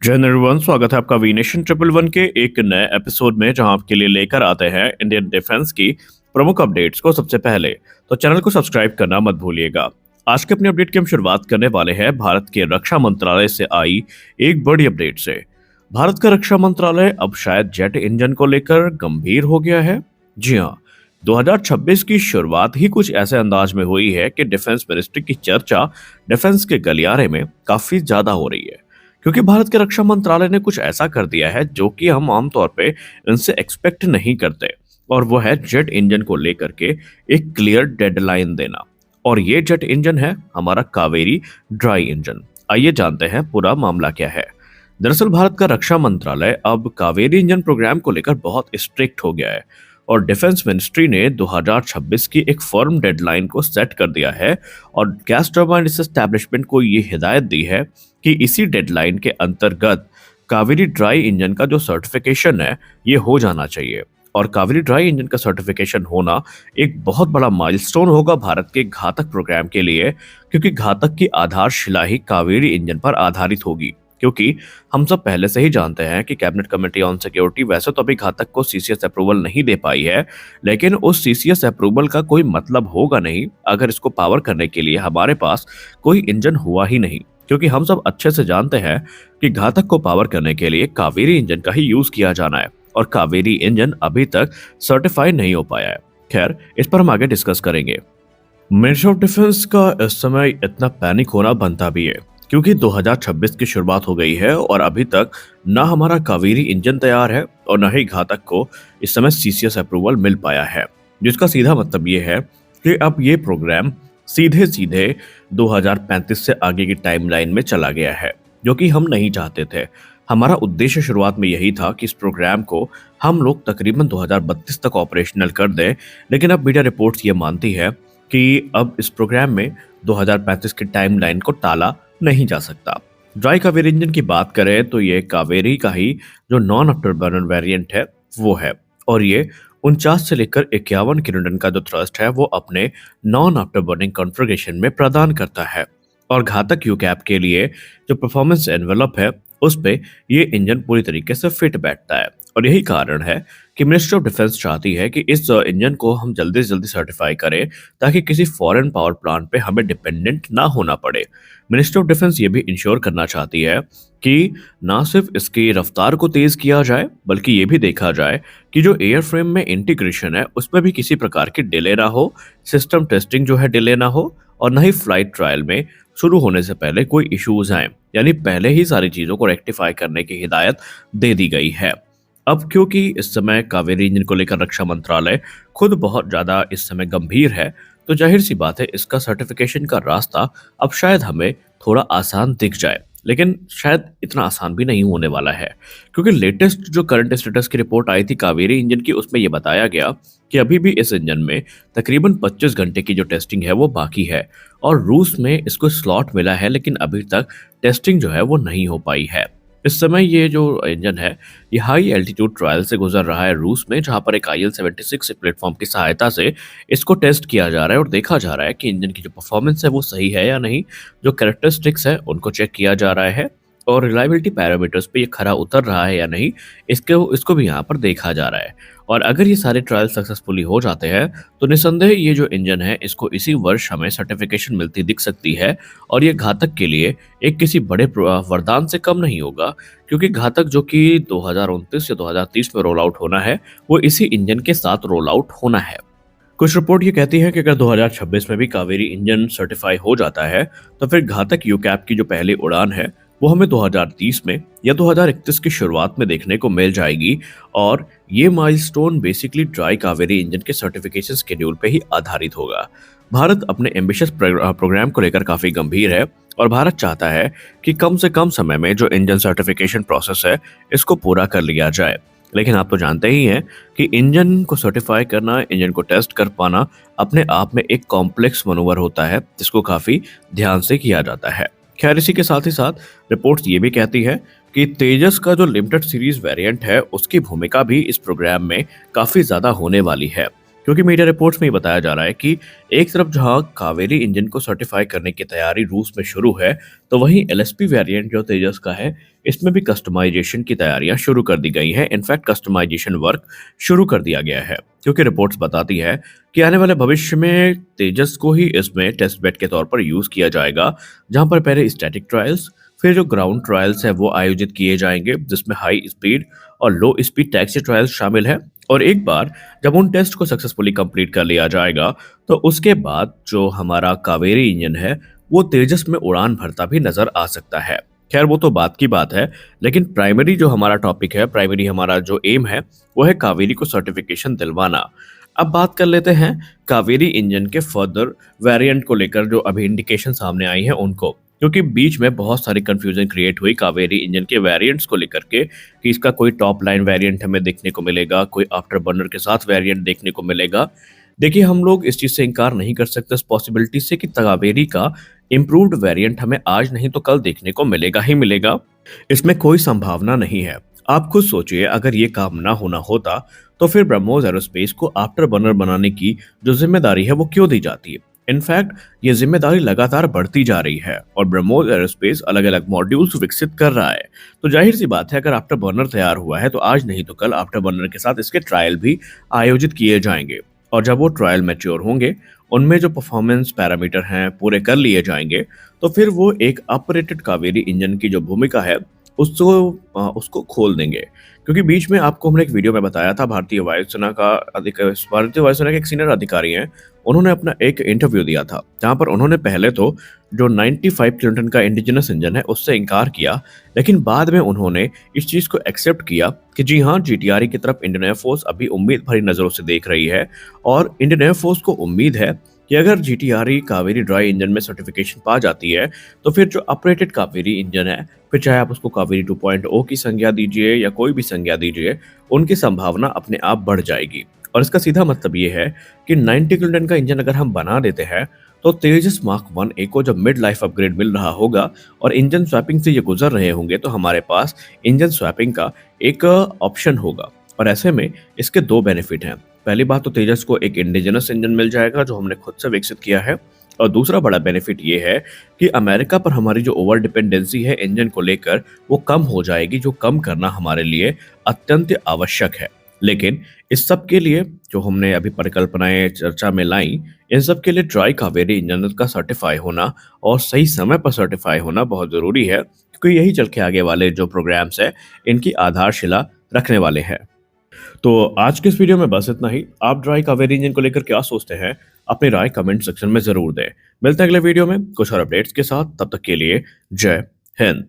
जय हिंद एवरीवन, स्वागत है आपका वी नेशन ट्रिपल वन के एक नए एपिसोड में, जहां आपके लिए लेकर आते हैं इंडियन डिफेंस की प्रमुख अपडेट्स को सबसे पहले। तो चैनल को सब्सक्राइब करना मत भूलिएगा। आज के अपनी अपडेट की हम शुरुआत करने वाले हैं भारत के रक्षा मंत्रालय से आई एक बड़ी अपडेट से। भारत का रक्षा मंत्रालय अब शायद जेट इंजन को लेकर गंभीर हो गया है। जी हाँ, 2026 की शुरुआत ही कुछ ऐसे अंदाज में हुई है कि डिफेंस मिनिस्ट्री की चर्चा डिफेंस के गलियारे में काफी ज्यादा हो रही है, क्योंकि भारत के रक्षा मंत्रालय ने कुछ ऐसा कर दिया है जो कि हम आमतौर पे इनसे एक्सपेक्ट नहीं करते, और वो है जेट इंजन को लेकर के एक क्लियर डेडलाइन देना। और ये जेट इंजन है हमारा कावेरी ड्राई इंजन। आइए जानते हैं पूरा मामला क्या है। दरअसल भारत का रक्षा मंत्रालय अब कावेरी इंजन प्रोग्राम को लेकर बहुत स्ट्रिक्ट हो गया है, और डिफेंस मिनिस्ट्री ने 2026 की एक फर्म डेडलाइन को सेट कर दिया है, और गैस टर्बाइन एस्टैब्लिशमेंट को ये हिदायत दी है कि इसी डेडलाइन के अंतर्गत कावेरी ड्राई इंजन का जो सर्टिफिकेशन है ये हो जाना चाहिए। और कावेरी ड्राई इंजन का सर्टिफिकेशन होना एक बहुत बड़ा माइलस्टोन होगा भारत के घातक प्रोग्राम के लिए, क्योंकि घातक की आधारशिला ही कावेरी इंजन पर आधारित होगी। क्योंकि हम सब पहले से ही जानते हैं कि कैबिनेट कमेटी ऑन सिक्योरिटी वैसे तो अभी घातक को सीसीएस अप्रूवल नहीं दे पाई है, लेकिन उस सीसीएस अप्रूवल का कोई मतलब होगा नहीं अगर इसको पावर करने के लिए हमारे पास कोई इंजन हुआ ही नहीं। क्योंकि हम सब अच्छे से जानते हैं कि घातक को पावर करने के लिए कावेरी इंजन का ही यूज किया जाना है, और कावेरी इंजन अभी तक सर्टिफाइड नहीं हो पाया है। खैर, इस पर हम आगे डिस्कस करेंगे। मिनिस्ट्री ऑफ डिफेंस का इस समय इतना पैनिक होना बनता भी है, क्योंकि 2026 की शुरुआत हो गई है और अभी तक ना हमारा कावेरी इंजन तैयार है और न ही घातक को इस समय सीसीएस अप्रूवल मिल पाया है, जिसका सीधा मतलब ये है कि अब ये प्रोग्राम सीधे सीधे 2035 से आगे की टाइमलाइन में चला गया है, जो कि हम नहीं चाहते थे। हमारा उद्देश्य शुरुआत में यही था कि इस प्रोग्राम को हम लोग तकरीबन 2032 तक ऑपरेशनल कर दें, लेकिन अब मीडिया रिपोर्ट्स ये मानती है कि अब इस प्रोग्राम में 2035 की टाइमलाइन को टाला नहीं जा सकता। ड्राई कावेरी इंजन की बात करें तो ये कावेरी का ही जो नॉन आफ्टरबर्नर वेरिएंट है वो है, और ये 49 से लेकर 51 किलोन्यूटन का जो थ्रस्ट है वो अपने नॉन आफ्टरबर्निंग कॉन्फ़िगरेशन में प्रदान करता है। और घातक यूकैप के लिए जो परफॉर्मेंस एनवेलप है उस पे ये इंजन पूरी तरीके से फिट बैठता है, और यही कारण है कि मिनिस्ट्री ऑफ डिफेंस चाहती है कि इस इंजन को हम जल्दी से जल्दी सर्टिफाई करें, ताकि किसी फॉरेन पावर प्लांट पे हमें डिपेंडेंट ना होना पड़े। मिनिस्ट्री ऑफ डिफेंस ये भी इंश्योर करना चाहती है कि ना सिर्फ इसकी रफ्तार को तेज किया जाए, बल्कि ये भी देखा जाए कि जो एयरफ्रेम में इंटीग्रेशन है उसमें भी किसी प्रकार की डिले ना हो, सिस्टम टेस्टिंग जो है डिले ना हो, और न ही फ्लाइट ट्रायल में शुरू होने से पहले कोई इश्यूज आए। यानी पहले ही सारी चीजों को रेक्टिफाई करने की हिदायत दे दी गई है। अब क्योंकि इस समय कावेरी इंजन को लेकर रक्षा मंत्रालय खुद बहुत ज्यादा इस समय गंभीर है, तो जाहिर सी बात है इसका सर्टिफिकेशन का रास्ता अब शायद हमें थोड़ा आसान दिख जाए, लेकिन शायद इतना आसान भी नहीं होने वाला है। क्योंकि लेटेस्ट जो करंट स्टेटस की रिपोर्ट आई थी कावेरी इंजन की, उसमें यह बताया गया कि अभी भी इस इंजन में तकरीबन 25 घंटे की जो टेस्टिंग है वो बाकी है, और रूस में इसको स्लॉट मिला है, लेकिन अभी तक टेस्टिंग जो है वो नहीं हो पाई है। इस समय ये जो इंजन है ये हाई एल्टीट्यूड ट्रायल से गुजर रहा है रूस में, जहां पर एक IL-76 प्लेटफॉर्म की सहायता से इसको टेस्ट किया जा रहा है और देखा जा रहा है कि इंजन की जो परफॉर्मेंस है वो सही है या नहीं। जो कैरेक्टरिस्टिक्स है उनको चेक किया जा रहा है, और रिलायबिलिटी पैरामीटर्स पे ये खरा उतर रहा है या नहीं, इसको भी यहाँ पर देखा जा रहा है। और अगर ये सारे ट्रायल सक्सेसफुली हो जाते हैं तो निसंदेह ये जो इंजन है इसको इसी वर्ष हमें सर्टिफिकेशन मिलती दिख सकती है, और ये घातक के लिए एक किसी बड़े वरदान से कम नहीं होगा। क्योंकि घातक जो कि 2029 या 2030 में रोल आउट होना है वो इसी इंजन के साथ रोल आउट होना है। कुछ रिपोर्ट ये कहती है कि अगर 2026 में भी कावेरी इंजन सर्टिफाई हो जाता है तो फिर घातक यूकैप की जो पहली उड़ान है वो हमें 2030 में या 2031 की शुरुआत में देखने को मिल जाएगी, और ये milestone basically dry Kaveri engine के सर्टिफिकेशन शेड्यूल पे ही आधारित होगा। भारत अपने एम्बिशियस प्रोग्राम को लेकर काफी गंभीर है, और भारत चाहता है कि कम से कम समय में जो इंजन सर्टिफिकेशन प्रोसेस है इसको पूरा कर लिया जाए। लेकिन आप तो जानते ही हैं कि इंजन को सर्टिफाई करना, इंजन को टेस्ट कर पाना अपने आप में एक कॉम्प्लेक्स मनोवर होता है, जिसको काफी ध्यान से किया जाता है। खैर, इसी के साथ ही साथ रिपोर्ट्स ये भी कहती है कि तेजस का जो लिमिटेड सीरीज वेरिएंट है उसकी भूमिका भी इस प्रोग्राम में काफी ज्यादा होने वाली है, क्योंकि मीडिया रिपोर्ट्स में ये बताया जा रहा है कि एक तरफ जहां कावेरी इंजन को सर्टिफाई करने की तैयारी रूस में शुरू है, तो वहीं एलएसपी वेरिएंट जो तेजस का है, इसमें भी कस्टमाइजेशन की तैयारियां शुरू कर दी गई हैं। इनफैक्ट कस्टमाइजेशन वर्क शुरू कर दिया गया है, क्योंकि रिपोर्ट्स बताती है कि आने वाले भविष्य में तेजस को ही इसमें टेस्ट बेड के तौर पर यूज किया जाएगा, जहां पर पहले स्टैटिक ट्रायल्स, फिर जो ग्राउंड ट्रायल्स है वो आयोजित किए जाएंगे, जिसमें हाई स्पीड और लो स्पीड टैक्सी ट्रायल्स शामिल है। और एक बार जब उन टेस्ट को सक्सेसफुली कंप्लीट कर लिया जाएगा, तो उसके बाद जो हमारा कावेरी इंजन है वो तेजस में उड़ान भरता भी नजर आ सकता है। खैर वो तो बात की बात है, लेकिन प्राइमरी जो हमारा टॉपिक है, प्राइमरी हमारा जो एम है, वो है कावेरी को सर्टिफिकेशन दिलवाना। अब बात कर लेते हैं कावेरी इंजन के फर्दर वेरिएंट को लेकर, जो अभी इंडिकेशन सामने आई है उनको, क्योंकि बीच में बहुत सारी कंफ्यूजन क्रिएट हुई कावेरी इंजन के वेरिएंट्स को लेकर के, कि इसका कोई टॉप लाइन वेरिएंट हमें देखने को मिलेगा, कोई आफ्टर बर्नर के साथ वेरिएंट देखने को मिलेगा। देखिए, हम लोग इस चीज़ से इनकार नहीं कर सकते इस पॉसिबिलिटी से कि कावेरी का इम्प्रूव्ड वेरिएंट हमें आज नहीं तो कल देखने को मिलेगा ही मिलेगा। इसमें कोई संभावना नहीं है। आप खुद सोचिए, अगर ये काम ना होना होता तो फिर ब्रह्मोस एरोस्पेस को आफ्टर बर्नर बनाने की जो जिम्मेदारी है वो क्यों दी जाती है। इनफैक्ट ये जिम्मेदारी लगातार बढ़ती जा रही है और ब्रह्मोस एरोस्पेस अलग अलग मॉड्यूल्स विकसित कर रहा है। तो जाहिर सी बात है, अगर आफ्टर बर्नर तैयार हुआ है तो आज नहीं तो कल आफ्टर बर्नर के साथ इसके ट्रायल भी आयोजित किए जाएंगे। और जब वो ट्रायल मैच्योर होंगे, उनमें जो परफॉर्मेंस पैरामीटर हैं पूरे कर लिए जाएंगे, तो फिर वो एक ऑपरेटेड कावेरी इंजन की जो भूमिका है उसको खोल देंगे। क्योंकि बीच में आपको हमने एक वीडियो में बताया था, भारतीय वायुसेना के एक सीनियर अधिकारी हैं, उन्होंने अपना एक इंटरव्यू दिया था, जहां पर उन्होंने पहले तो जो 95 किलोटन का इंडिजिनस इंजन है उससे इनकार किया, लेकिन बाद में उन्होंने इस चीज को एक्सेप्ट किया कि जी हाँ, जीटीआरई की तरफ इंडियन एयरफोर्स अभी उम्मीद भरी नजरों से देख रही है। और इंडियन एयरफोर्स को उम्मीद है कि अगर जीटीआरई कावेरी ड्राई इंजन में सर्टिफिकेशन पा जाती है, तो फिर जो ऑपरेटेड कावेरी इंजन है, फिर चाहे आप उसको कावेरी 2.0 की संज्ञा दीजिए या कोई भी संज्ञा दीजिए, उनकी संभावना अपने आप बढ़ जाएगी। और इसका सीधा मतलब ये है कि 90 किलोटन का इंजन अगर हम बना देते हैं, तो तेजस मार्क 1A को जब मिड लाइफ अपग्रेड मिल रहा होगा और इंजन स्वैपिंग से ये गुजर रहे होंगे, तो हमारे पास इंजन स्वैपिंग का एक ऑप्शन होगा। और ऐसे में इसके दो बेनिफिट हैं। पहली बात तो तेजस को एक इंडिजिनस इंजन मिल जाएगा जो हमने खुद से विकसित किया है, और दूसरा बड़ा बेनिफिट ये है कि अमेरिका पर हमारी जो ओवर डिपेंडेंसी है इंजन को लेकर, वो कम हो जाएगी, जो कम करना हमारे लिए अत्यंत आवश्यक है। लेकिन इस सब के लिए जो हमने अभी परिकल्पनाएं चर्चा में लाई, इन सब के लिए ड्राई कावेरी इंजन का सर्टिफाई होना और सही समय पर सर्टिफाई होना बहुत जरूरी है, क्योंकि यही चल के आगे वाले जो प्रोग्राम्स है इनकी आधारशिला रखने वाले हैं। तो आज के इस वीडियो में बस इतना ही। आप ड्राई कावेरी इंजन को लेकर क्या सोचते हैं, अपनी राय कमेंट सेक्शन में जरूर दें। मिलते हैं अगले वीडियो में कुछ और अपडेट्स के साथ, तब तक के लिए जय हिंद।